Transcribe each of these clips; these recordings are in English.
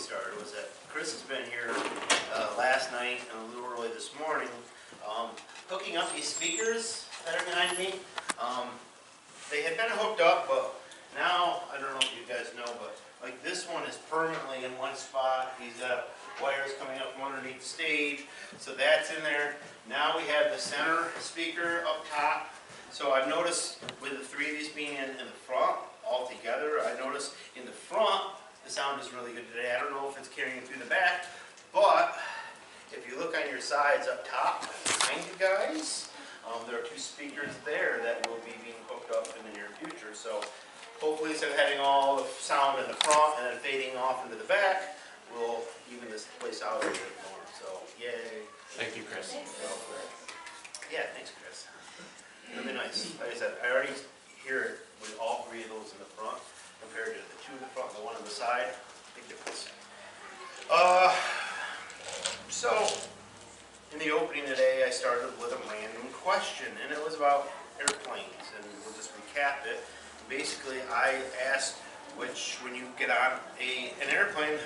started was that Chris has been here last night and a little early this morning, hooking up these speakers that are behind me. They had been hooked up, but now, I don't know if you guys know, but like this one is permanently in one spot. He's got wires coming up from underneath the stage, so that's in there. Now we have the center speaker up top. So I've noticed with the three of these being in the front all together, I noticed in the front the sound is really good today. I don't know if it's carrying through the back, but if you look on your sides up top behind you guys, there are two speakers there that will be being hooked up in the near future. So hopefully, instead of having all the sound in the front and then fading off into the back, we'll even this place out a little bit more. So yay! Thank you, Chris. Yeah, thanks, Chris. Really nice. Like I said, I already hear it with all three of those in the front compared to the two in the front and the one on the side. Big difference. So, in the opening today, I started with a random question, and it was about airplanes, and we'll just recap it. Basically, I asked when you get on an airplane,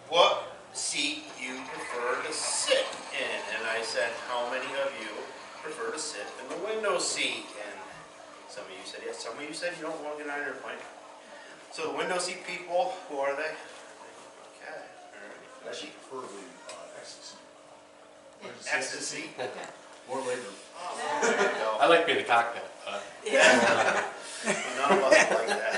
what seat you prefer to sit in, and I said, how many of you prefer to sit in the window seat? And some of you said yes, some of you said you don't want to get on an airplane. So the window seat people, who are they? Okay, all right. Actually, preferably ecstasy. Ecstasy. More later. Oh, there you go. I like being in the cockpit. None of us like that.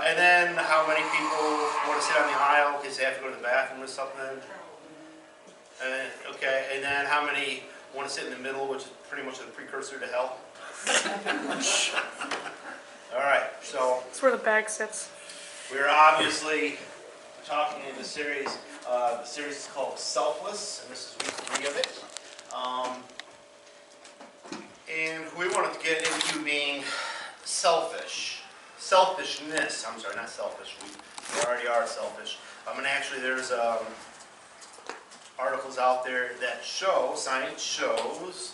And then how many people want to sit on the aisle because they have to go to the bathroom or something? Okay, and then how many want to sit in the middle, which is pretty much the precursor to hell? All right, so That's where the bag sits. we're obviously talking in the series. The series is called Selfless, and this is week 3 of it. And we wanted to get into being selfish. Selfishness. I'm sorry, not selfish. We already are selfish. And actually, there's articles out there that show, science shows,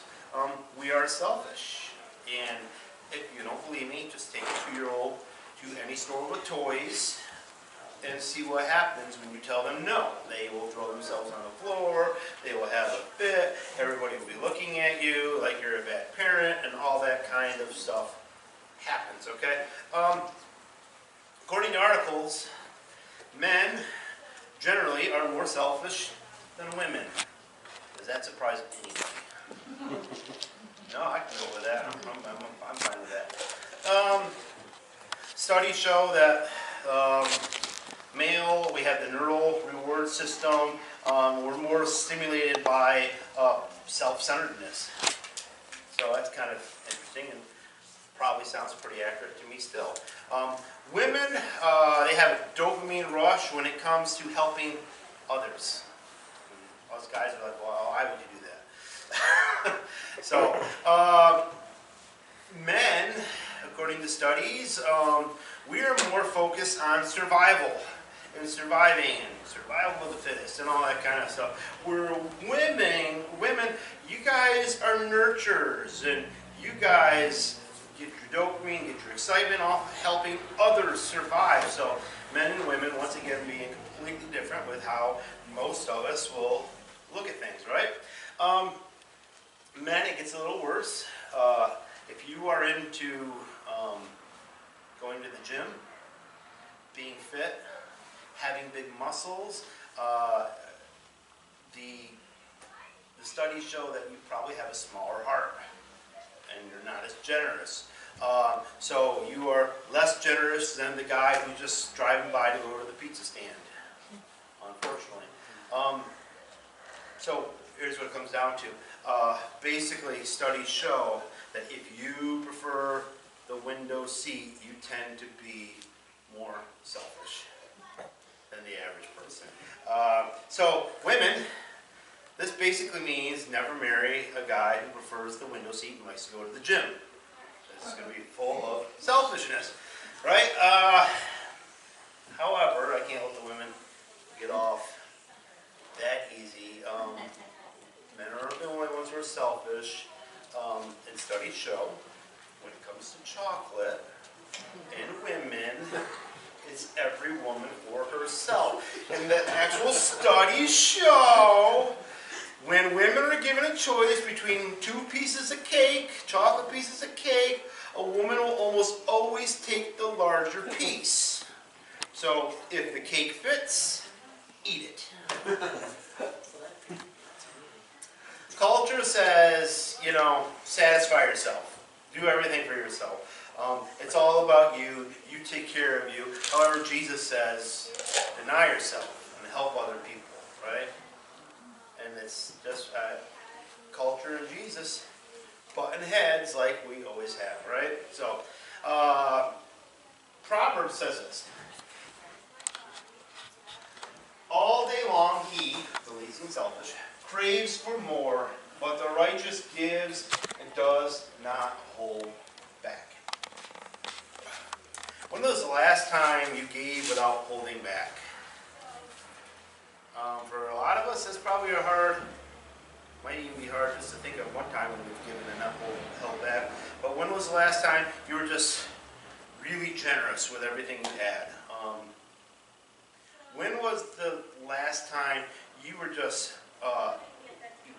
we are selfish. And if you don't believe me, just take a 2-year-old to any store with toys and see what happens when you tell them no. They will throw themselves on the floor, they will have a fit, everybody will be looking at you like you're a bad parent, and all that kind of stuff happens, okay? According to articles, men generally are more selfish than women. Does that surprise anybody? No, I can go with that. I'm fine with that. Studies show that male, we have the neural reward system. We're more stimulated by self-centeredness. So that's kind of interesting and probably sounds pretty accurate to me still. Women, they have a dopamine rush when it comes to helping others. Us guys are like, well, why would you do that? So, men, according to studies, we are more focused on survival and surviving and survival of the fittest and all that kind of stuff. Where women, you guys are nurturers and you guys get your dopamine, get your excitement off helping others survive. So men and women, once again, being completely different with how most of us will look at things, right? Men, it gets a little worse. If you are into going to the gym, being fit, having big muscles, the studies show that you probably have a smaller heart and you're not as generous. So you are less generous than the guy who's just driving by to go to the pizza stand, unfortunately. So here's what it comes down to. Basically, studies show that if you prefer the window seat, you tend to be more selfish than the average person. So women, this basically means never marry a guy who prefers the window seat and likes to go to the gym. This is going to be full of selfishness, right? However, I can't let the women get off that easy. Men are the only ones who are selfish. And studies show when it comes to chocolate and women, it's every woman for herself. And the actual studies show when women are given a choice between two pieces of cake, chocolate pieces of cake, a woman will almost always take the larger piece. So if the cake fits, eat it. Culture says, you know, satisfy yourself. Do everything for yourself. It's all about you. You take care of you. However, Jesus says, deny yourself and help other people, right? And it's just culture and Jesus button heads like we always have, right? So, Proverbs says this. All day long he, the lazy and selfish, craves for more, but the righteous gives and does not hold back. When was the last time you gave without holding back? For a lot of us, it's probably might even be hard just to think of one time when we've given and not held back. But when was the last time you were just really generous with everything you had? When was the last time you were just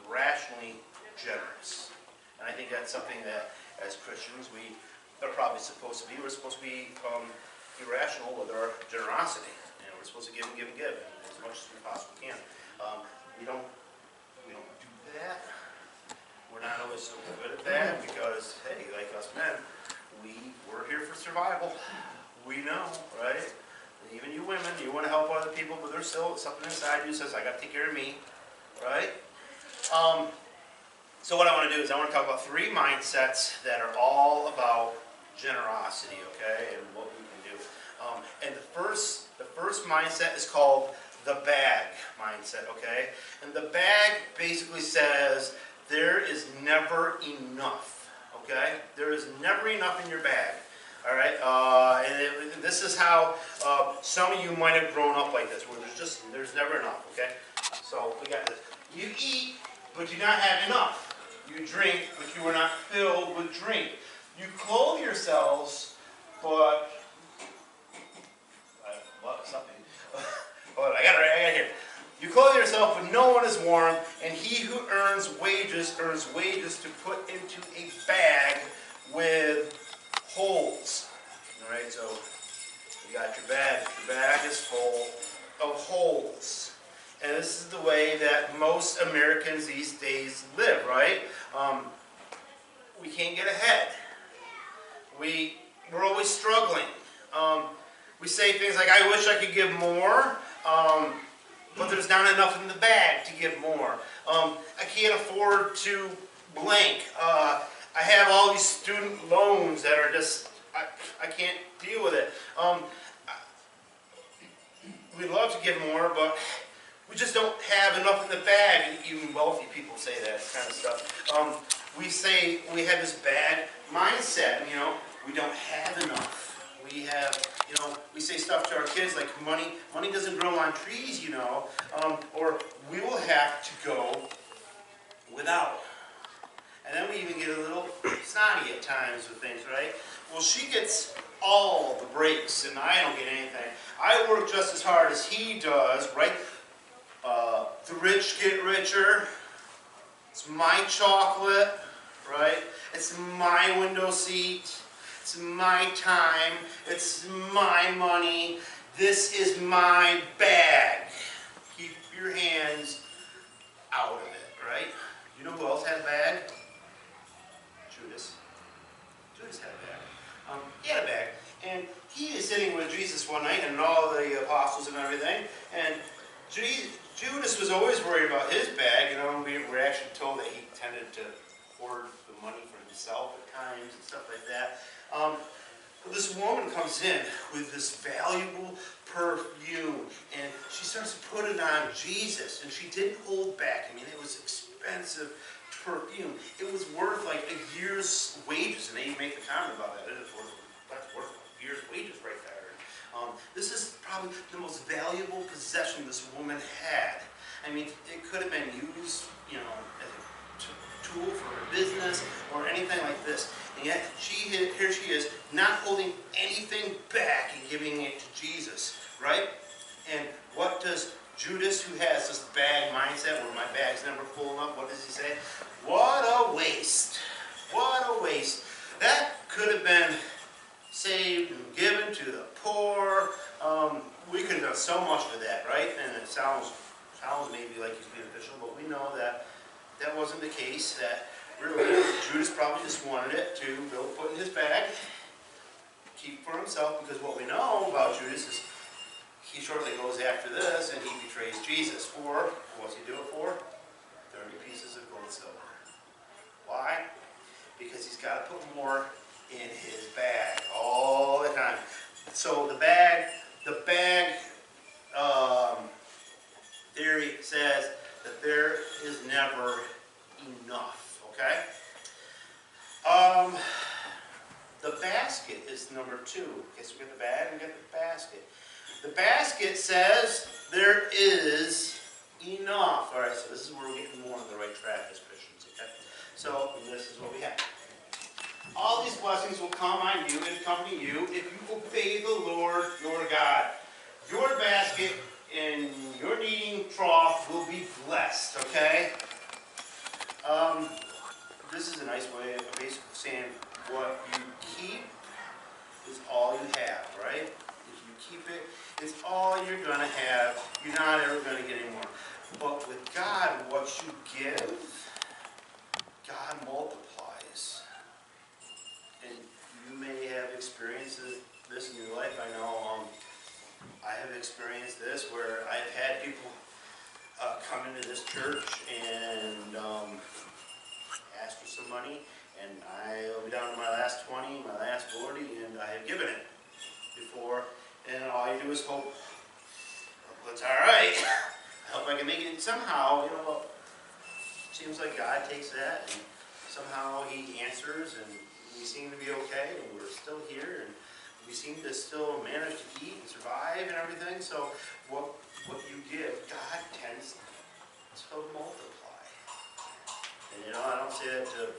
irrationally generous? And I think that's something that, as Christians, we are probably supposed to be. We're supposed to be irrational with our generosity. And we're supposed to give and give and give as much as we possibly can. We don't do that. We're not always so good at that because, hey, like us men, we're here for survival. We know, right? Even you women, you want to help other people, but there's still something inside you that says, I got to take care of me, right? So what I want to do is I want to talk about 3 mindsets that are all about generosity, okay, and what we can do. And the first mindset is called the bag mindset, okay? And the bag basically says there is never enough, okay? There is never enough in your bag. All right, and this is how some of you might have grown up like this, where there's never enough, okay? So we got this. You eat, but you do not have enough. You drink, but you are not filled with drink. You clothe yourselves, but something. But I got it here. You clothe yourself, but no one is warm, and he who earns wages to put into a bag with holes. All right, so you got your bag. Your bag is full of holes. And this is the way that most Americans these days live, right? We can't get ahead. We're always struggling. We say things like, I wish I could give more, but there's not enough in the bag to give more. I can't afford to blank. I have all these student loans that are just, I can't deal with it. We'd love to give more, but we just don't have enough in the bag. And even wealthy people say that kind of stuff. We say we have this bad mindset, you know, we don't have enough. We have, you know, we say stuff to our kids like money doesn't grow on trees, you know, or we will have to go without. And then we even get a little snotty at times with things, right? Well, she gets all the breaks, and I don't get anything. I work just as hard as he does, right? The rich get richer. It's my chocolate, right? It's my window seat. It's my time. It's my money. This is my bag. Keep your hands out of it, right? You know who else had a bag? Judas. Judas had a bag. He had a bag. And he is sitting with Jesus one night and all the apostles and everything. And Judas was always worried about his bag. You know, we're actually told that he tended to hoard the money for himself at times and stuff like that. This woman comes in with this valuable perfume, and she starts to put it on Jesus, and she didn't hold back. I mean, it was expensive perfume. It was worth like a year's wages, and they make the comment about that. That's worth a year's wages right there. This is probably the most valuable possession this woman had. I mean, it could have been used, you know, as a tool for her business or anything like this. And yet here she is, not holding anything back and giving it to Jesus, right? And what does Judas, who has this bag mindset where my bag's never full enough, what does he say? What a waste. What a waste. That could have been saved and given to the poor. We could have done so much with that, right? And it sounds maybe like he's being official, but we know that that wasn't the case. That really, Judas probably just wanted it to go put in his bag, keep for himself, because what we know about Judas is he shortly goes after this and he betrays Jesus for, what's he do it for? 30 pieces of gold and silver. Why? Because he's got to put more in his bag all the time. So the bag theory says that there is never enough, okay? The basket is number 2. Okay, so we get the bag and we get the basket. The basket says there is enough. All right, so this is where we're getting more on the right track as Christians, okay? So this is what we have. All these blessings will come on you and accompany you if you obey the Lord your God. Your basket and your kneading trough will be blessed, okay? This is a nice way of basically saying what you keep is all you have, right? If you keep it, it's all you're going to have. You're not ever going to get any more. But with God, what you give, God multiplies. And you may have experienced this in your life. I know I have experienced this where I've had people come into this church and ask for some money, and I'll be down to my last 20, my last 40, and I have given it before, and all you do is hope, well, it's all right. I hope I can make it. And somehow, you know, seems like God takes that, and somehow He answers, and we seem to be okay, and we're still here, and we seem to still manage to eat and survive and everything. So what you give, God tends to multiply. And you know, I don't say that to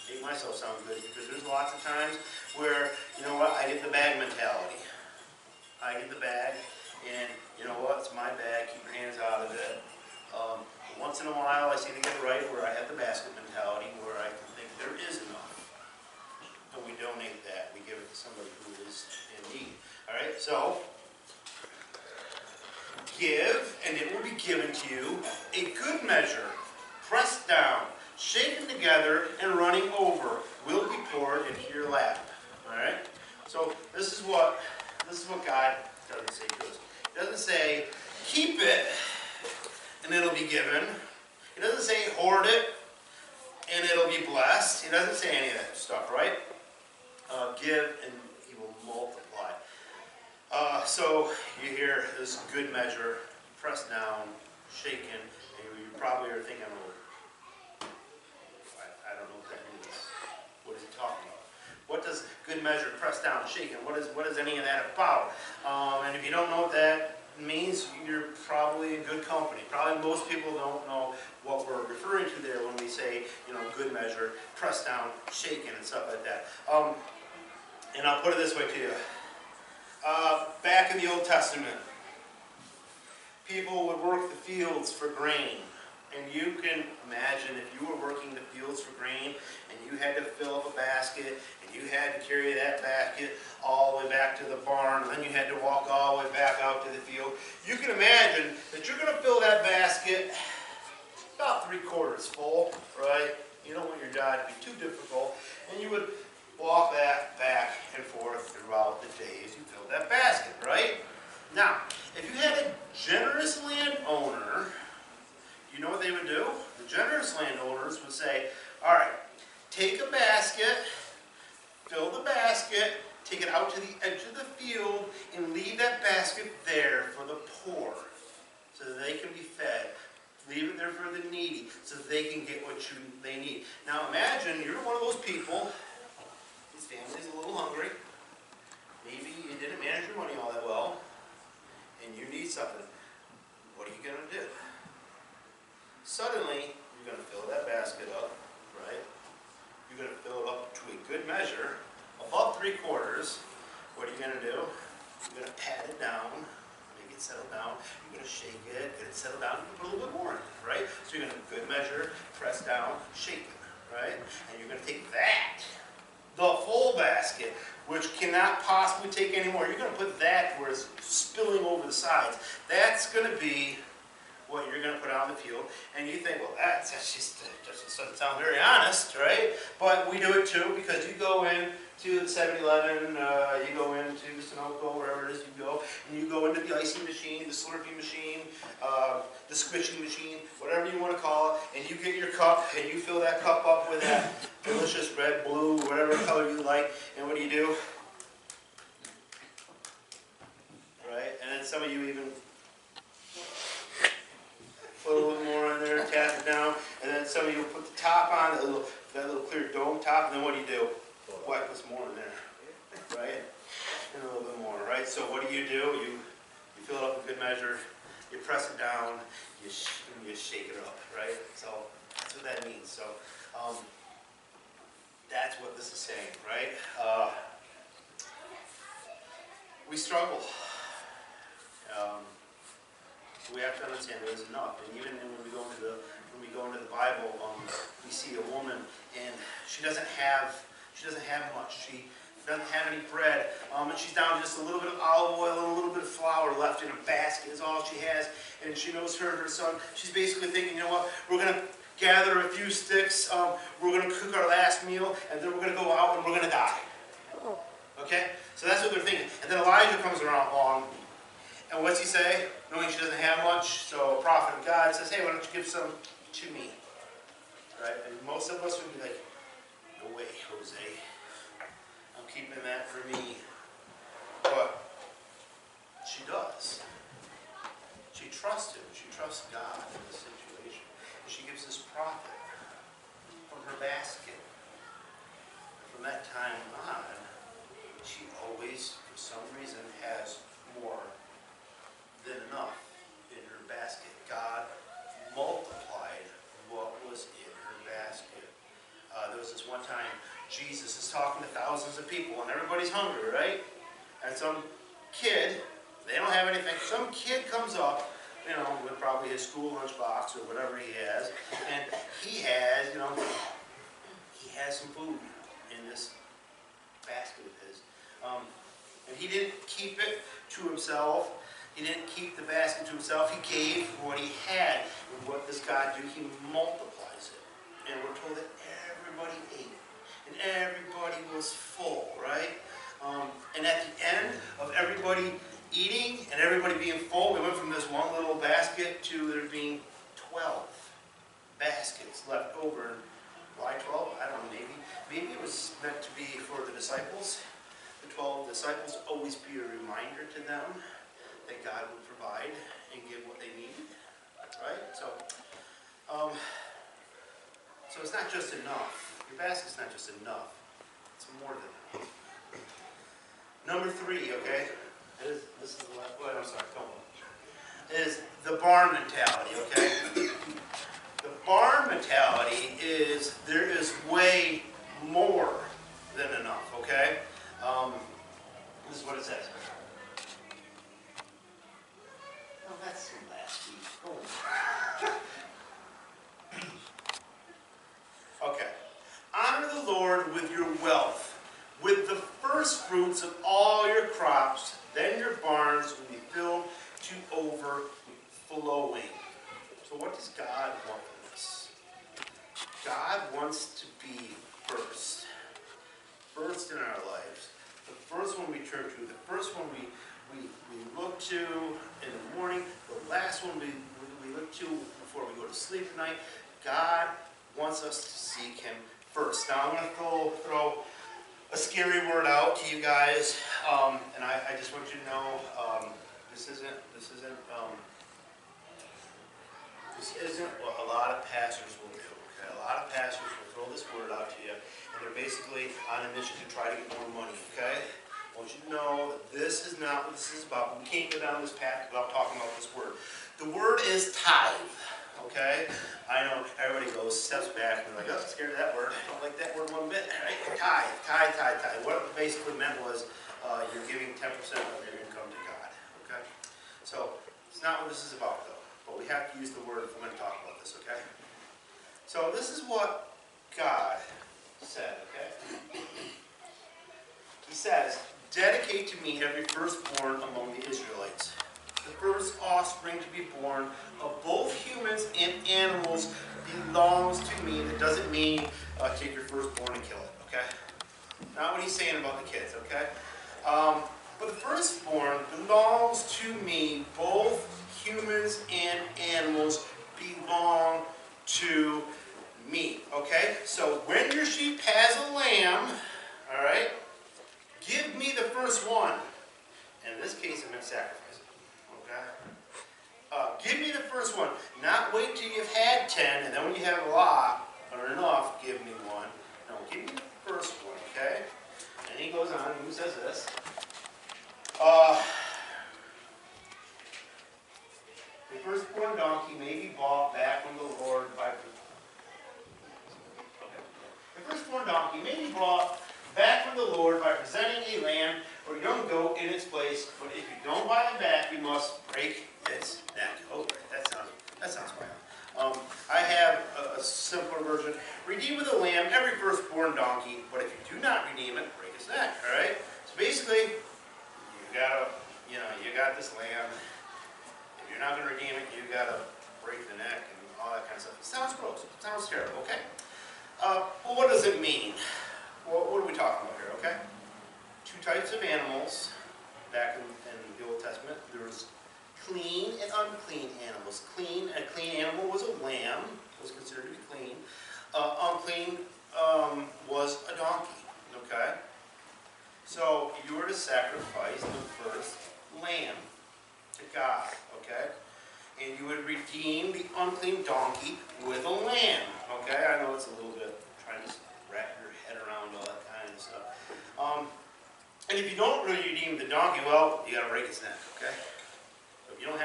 make myself sound good, because there's lots of times where, you know what, I get the bag mentality. I get the bag, and you know what, it's my bag, keep your hands out of it. Once in a while, I seem to get it right where I have the basket mentality, where I can think there is enough. And we donate that, we give it to somebody who is in need. All right, so give, and it will be given to you, a good measure, pressed down, shaken together, and running over, will be poured into your lap. All right. So this is what God doesn't say to us. He doesn't say keep it, and it'll be given. He doesn't say hoard it, and it'll be blessed. He doesn't say any of that stuff, right? Give, and He will multiply. So you hear this good measure, pressed down, shaken, and you probably are thinking, well, I don't know what that means. What is he talking about? What does good measure, pressed down, shaken, what is any of that about? And if you don't know what that means, you're probably in good company. Probably most people don't know what we're referring to there when we say, you know, good measure, pressed down, shaken, and stuff like that. And I'll put it this way to you. Back in the Old Testament, people would work the fields for grain. And you can imagine if you were working the fields for grain and you had to fill up a basket and you had to carry that basket all the way back to the barn, and then you had to walk all the way back out to the field. You can imagine that you're going to fill that basket about 3/4 full, right? You don't want your job to be too difficult, and you would walk that back and forth throughout the days you filled that basket, right? Now, if you had a generous landowner, you know what they would do? The generous landowners would say, all right, take a basket, fill the basket, take it out to the edge of the field, and leave that basket there for the poor so that they can be fed. Leave it there for the needy so that they can get what they need. Now imagine you're one of those people, his family's a little hungry, maybe you didn't manage your money all that well, and you need something. What are you going to do? Suddenly, you're going to fill that basket up, right? You're going to fill it up to a pat it down, make it settle down. You're going to shake it, get it settled down, you can put a little bit more in it, right? So you're going to, good measure, press down, shake it, right? And you're going to take that, the full basket, which cannot possibly take any more. You're going to put that where it's spilling over the sides. That's going to be what you're going to put out in the field. And you think, well, that just doesn't sound very honest, right? But we do it too, because you go in to the 7-Eleven, you go into Sunoco, wherever it is you go, and you go into the icing machine, the Slurpee machine, the squishing machine, whatever you want to call it, and you get your cup, and you fill that cup up with that delicious red, blue, whatever color you like, and what do? Right? And then some of you even put a little more in there, tap it down, and then some of you put the top on, that little clear dome top, and then what do? Whack this more in there, right? And a little bit more, right? So what do? You fill it up in good measure, you press it down, you shake it up, right? So that's what that means. So that's what this is saying, right? We struggle. We have to understand there's enough, and even when we go into the Bible, we see a woman, and she doesn't have much. She doesn't have any bread, and she's down to just a little bit of olive oil and a little bit of flour left in a basket is all she has. And she knows her and her son. She's basically thinking, you know what? We're going to gather a few sticks. We're going to cook our last meal, and then we're going to go out and we're going to die. Okay? So that's what they're thinking. And then Elijah comes along. And what's he say? Knowing she doesn't have much, so a prophet of God says, hey, why don't you give some to me? Right? And most of us would be like, no way, Jose. I'm keeping that for me. But she does. She trusts him. She trusts God in this situation. And she gives this prophet from her basket. From that time on, she always, for some reason, has more than enough in her basket. God multiplied what was in her basket. There was this one time, Jesus is talking to thousands of people, and everybody's hungry, right? And some kid, they don't have anything, some kid comes up, you know, with probably his school lunchbox or whatever he has, and he has, you know, he has some food in this basket of his. And he didn't keep it to himself. He didn't keep the basket to himself. He gave what he had. And what does God do? He multiplies it. And we're told that everybody ate. And everybody was full, right? And at the end of everybody eating and everybody being full, we went from this one little basket to there being 12 baskets left over. And why 12? I don't know, maybe it was meant to be for the disciples. The 12 disciples always be a reminder to them that God would provide and give what they needed, right? So it's not just enough. Your basket's not just enough. It's more than enough. Number 3, okay? This is the last one. I'm sorry, come on. Is the barn mentality, okay? The barn mentality is there is way more than enough, okay? This is what it says. Oh, that's from last week. Oh. Okay. Honor the Lord with your wealth, with the first fruits of all your crops. Then your barns will be filled to overflowing. So what does God want from us? God wants to be first. First in our lives. The first one we turn to. The first one we look to in the morning. The last one we look to before we go to sleep at night. God wants us to seek Him first. Now I'm going to throw a scary word out to you guys, and I just want you to know this isn't what a lot of pastors will do. Okay? A lot of pastors will throw this word out to you, and they're basically on a mission to try to get more money. Okay? I want you to know that this is not what this is about. We can't go down this path without talking about this word. The word is tithe. Okay? I know everybody steps back and they're like, oh, I'm scared of that word. I don't like that word one bit. Right? Tithe. What it basically meant was you're giving 10% of your income to God. It's not what this is about, though. But we have to use the word if we're going to talk about this, okay? So this is what God said, okay? He says, dedicate to me every firstborn among the Israelites. The first offspring to be born of both humans and animals belongs to me. That doesn't mean take your firstborn and kill it, okay? Not what he's saying about the kids, okay? But the firstborn belongs to me. Both humans and animals belong to me, okay? So when your sheep has a lamb, all right, give me the first one. And in this case, it meant sacrifice it, okay? Give me the first one. Not wait till you've had 10, and then when you have a lot, or enough, give me one. No, give me the first one, okay? And he goes on, and he says this. The firstborn donkey may be bought back from the Lord by... The firstborn donkey may be brought back from the Lord by presenting a lamb or a young goat in its place, but if you don't buy it back, you must break its neck. Oh, that sounds violent. I have a simpler version. Redeem with a lamb every firstborn donkey, but if you do not redeem it, break its neck. All right. So basically, you got this lamb. If you're not going to redeem it, you got to break the neck and all that kind of stuff. It sounds gross. It sounds terrible. Okay. Well, what does it mean? What are we talking about here? Okay. Two types of animals back in the Old Testament. There was clean and unclean animals. A clean animal was a lamb, was considered to be clean. Unclean was a donkey. Okay. So you were to sacrifice the first lamb to God. Okay. And you would redeem the unclean donkey with a lamb. Okay. I know it's a little bit trying to wrap your head around all that kind of stuff. And if you don't really redeem the donkey, well, you got to break its neck, okay? So if you don't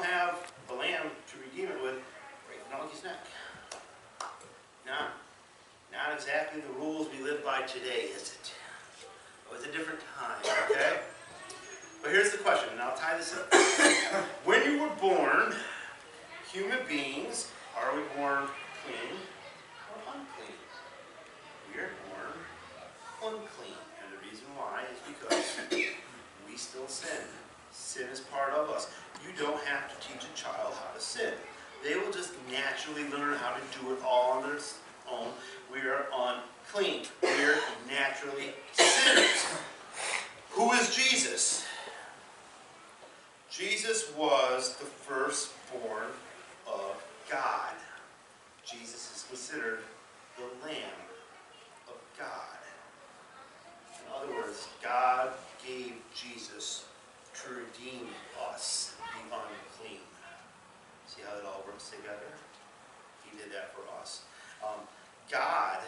have the lamb to redeem it with, break the donkey's neck. Not exactly the rules we live by today, is it? It was a different time, okay? But here's the question, and I'll tie this up. When you were born, human beings, are we born clean or unclean? We are born unclean. And the reason why is because we still sin. Sin is part of us. You don't have to teach a child how to sin. They will just naturally learn how to do it all on their own. We are unclean. We are naturally sinners. Who is Jesus? Jesus was the firstborn of God. Jesus is considered the Lamb of God. In other words, God gave Jesus to redeem us, the unclean. See how it all works together? He did that for us. God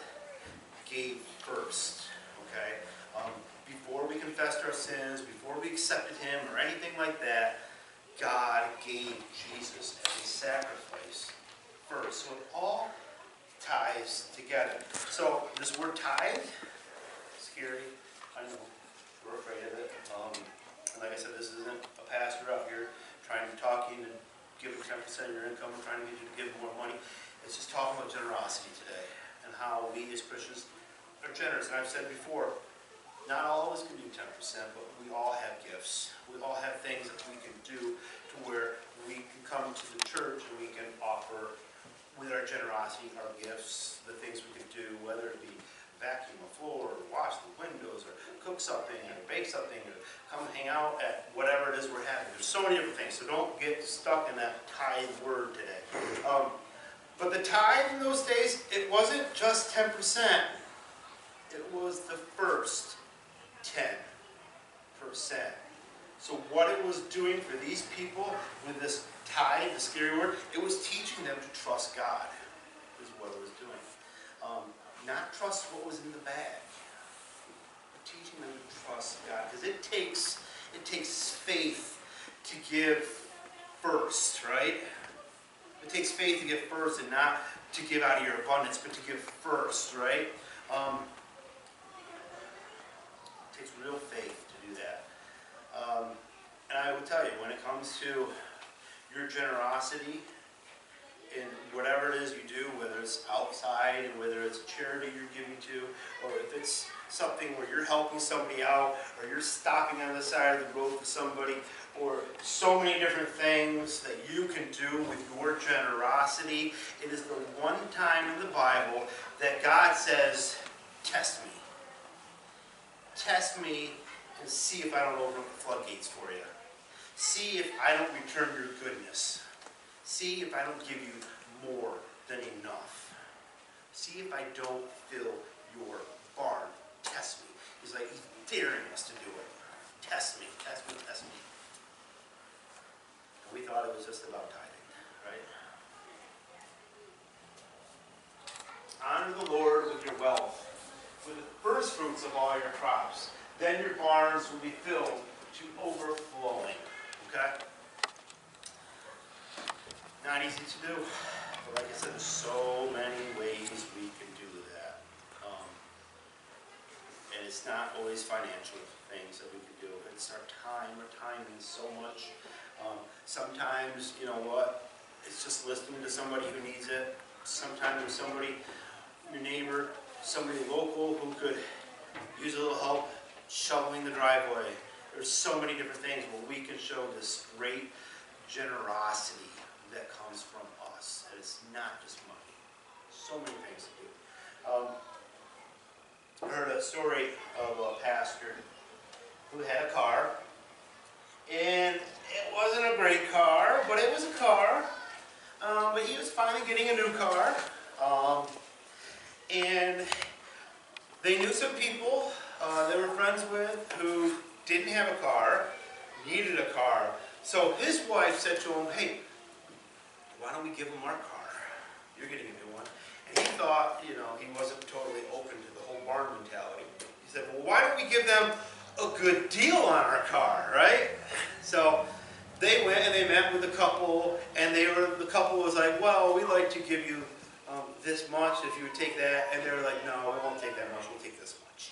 gave first, okay? Before we confessed our sins, before we accepted Him or anything like that, God gave Jesus as a sacrifice first. So it all ties together. So this word tithe, scary, I know, we're afraid of it. And like I said, this isn't a pastor out here trying to talk you into giving 10% of your income or trying to get you to give more money. It's just talking about generosity today and how we as Christians are generous. And I've said before, not all of us can do 10%, but we all have gifts. We all have things that we can do to where we can come to the church and we can offer with our generosity, our gifts, the things we can do, whether it be vacuum a floor, or wash the windows, or cook something, or bake something, or come hang out at whatever it is we're having. There's so many different things, so don't get stuck in that tithe word today. But the tithe in those days, it wasn't just 10%. It was the first 10%. So what it was doing for these people with this tithe, the scary word, it was teaching them to trust God, is what it was doing. Not trust what was in the bag. But teaching them to trust God. Because it takes faith to give first, right? It takes faith to give first and not to give out of your abundance, but to give first, right? It takes real faith to do that. And I will tell you, when it comes to your generosity in whatever it is you do, whether it's outside and whether it's a charity you're giving to, or if it's something where you're helping somebody out, or you're stopping on the side of the road for somebody, or so many different things that you can do with your generosity. It is the one time in the Bible that God says, test me. Test me and see if I don't open up the floodgates for you. See if I don't return your goodness. See if I don't give you more than enough. See if I don't fill your barn. Test me. He's like, he's daring us to do it. Test me, test me, test me. And we thought it was just about tithing, right? Honor the Lord with your wealth, with the first fruits of all your crops. Then your barns will be filled to overflowing. Okay? Not easy to do, but like I said, there's so many ways we can do that. And it's not always financial things that we can do. It's our time. Our time means so much. Sometimes, you know what, it's just listening to somebody who needs it. Sometimes there's somebody, your neighbor, somebody local who could use a little help shoveling the driveway. There's so many different things where we can show this great generosity that comes from us. And it's not just money. So many things to do. I heard a story of a pastor who had a car. And it wasn't a great car, but it was a car. But he was finally getting a new car. And they knew some people they were friends with who didn't have a car, needed a car. So his wife said to him, hey, why don't we give him our car? You're getting a new one. And he thought, you know, he wasn't totally open to the whole barn mentality. He said, well, why don't we give them a good deal on our car, right? So they went and they met with a couple, and the couple was like, well, we'd like to give you this much if you would take that. And they were like, no, we won't take that much, we'll take this much.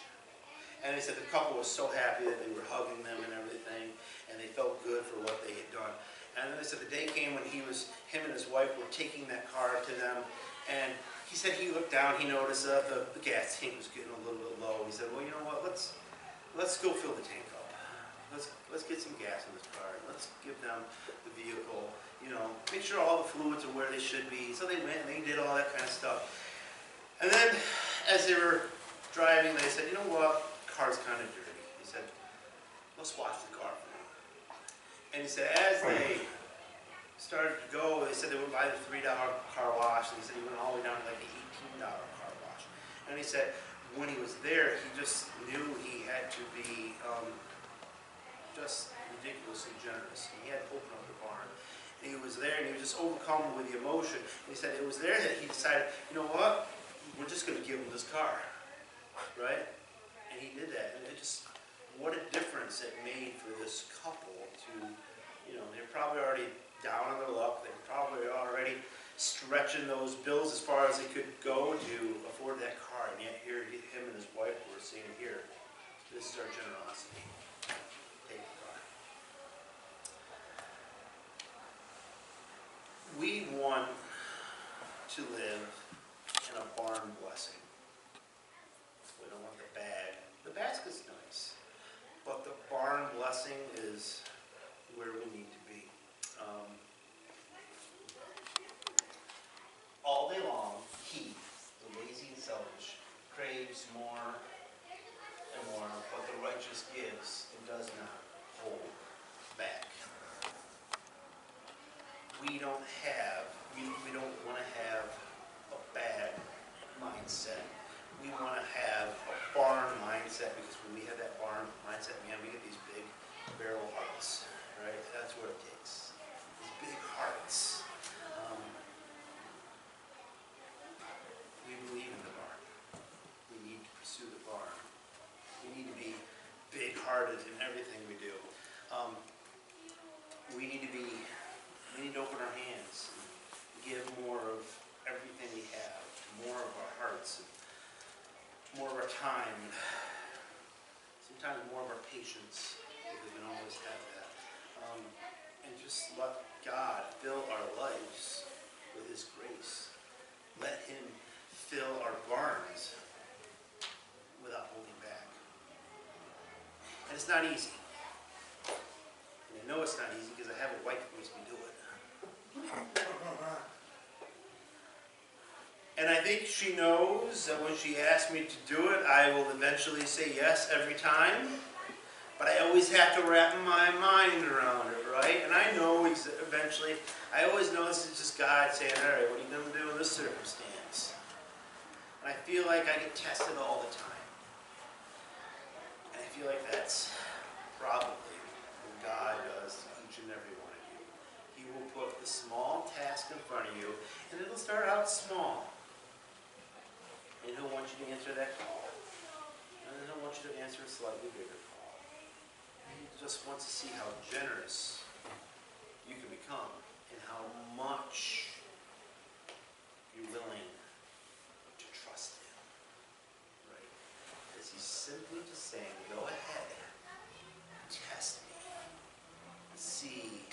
And they said the couple was so happy that they were hugging them and everything, and they felt good for what they had done. And then they said the day came when him and his wife were taking that car to them, and he said he looked down, he noticed the gas tank was getting a little bit low. He said, well, you know what, let's go fill the tank up. Let's get some gas in this car. Let's give them the vehicle, you know, make sure all the fluids are where they should be. So they went and they did all that kind of stuff. And then as they were driving, they said, you know what, the car's kind of dirty. He said, let's wash the car for you. And he said, as they started to go, they said they would buy the $3 car wash. And he said he went all the way down to like the $18 car wash. And he said when he was there, he just knew he had to be just ridiculously generous. And he had to open up the barn. And he was there, and he was just overcome with the emotion. And he said it was there that he decided, you know what? We're just going to give him this car, right? And he did that. And it just, what a difference it made for this couple to, you know, they're probably already down on their luck. They're probably already stretching those bills as far as they could go to afford that car. And yet here, him and his wife were saying, here, this is our generosity. Take the car. We want to live in a barn blessing. We don't want the bag. The basket's nice, but the barn blessing is where we need to be. All day long, he, the lazy and selfish, craves more and more, but the righteous gives and does not hold back. We don't want to have a bad mindset. We want to have a barn mindset, because when we have that barn mindset, man, we get these big barrel hearts, right? That's what it takes. These big hearts. We believe in the barn. We need to pursue the barn. We need to be big-hearted in everything we do. We need to open our hands and give more of everything we have, more of our hearts, and more of our time, and sometimes more of our patience, because we don't always have that. And just let God fill our lives with His grace. Let Him fill our barns without holding back. And it's not easy. And I know it's not easy because I have a wife who makes me do it. And I think she knows that when she asks me to do it, I will eventually say yes every time. But I always have to wrap my mind around it, right? And I know eventually, I always know this is just God saying, all right, what are you going to do in this circumstance? And I feel like I get tested all the time. And I feel like that's probably what God does to each and every one of you. He will put the small task in front of you, and it'll start out small. And He'll want you to answer that call. And then He'll want you to answer a slightly bigger call. He just wants to see how generous you can become and how much you're willing to trust Him. Right? Because He's simply just saying, go ahead, test me, and see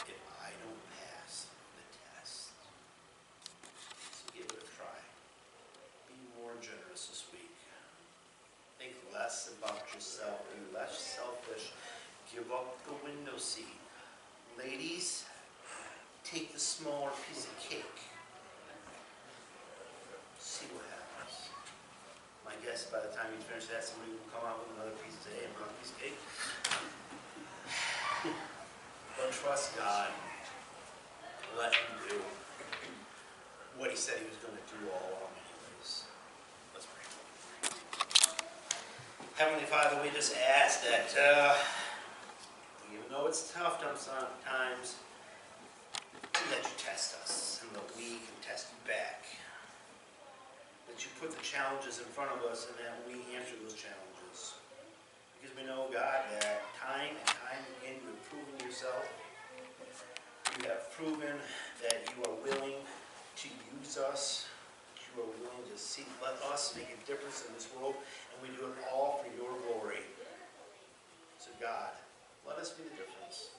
if I don't pass the test. So give it a try. Be more generous this week. Think less about yourself. Be less selfish. Give up the window seat. Ladies, take the smaller piece of cake. See what happens. My guess, by the time you finish that, somebody will come out with another piece of another piece of cake. But trust God. Let Him do what He said He was going to do all along anyways. Let's pray. Heavenly Father, we just ask that, even though it's tough sometimes, that you test us and that we can test you back. That you put the challenges in front of us and that we answer those challenges. Because we know, God, that time and time again you have proven yourself. You have proven that you are willing to use us. You are willing to let us make a difference in this world, and we do it all for your glory. So God, let us be the difference.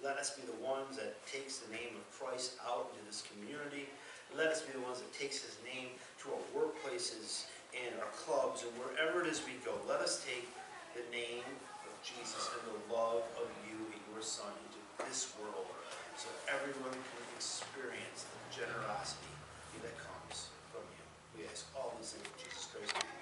Let us be the ones that takes the name of Christ out into this community. Let us be the ones that takes His name to our workplaces and our clubs and wherever it is we go. Let us take the name of Jesus and the love of you and your Son into this world so everyone can experience the generosity that comes from you. We ask all these things in Jesus Christ's name.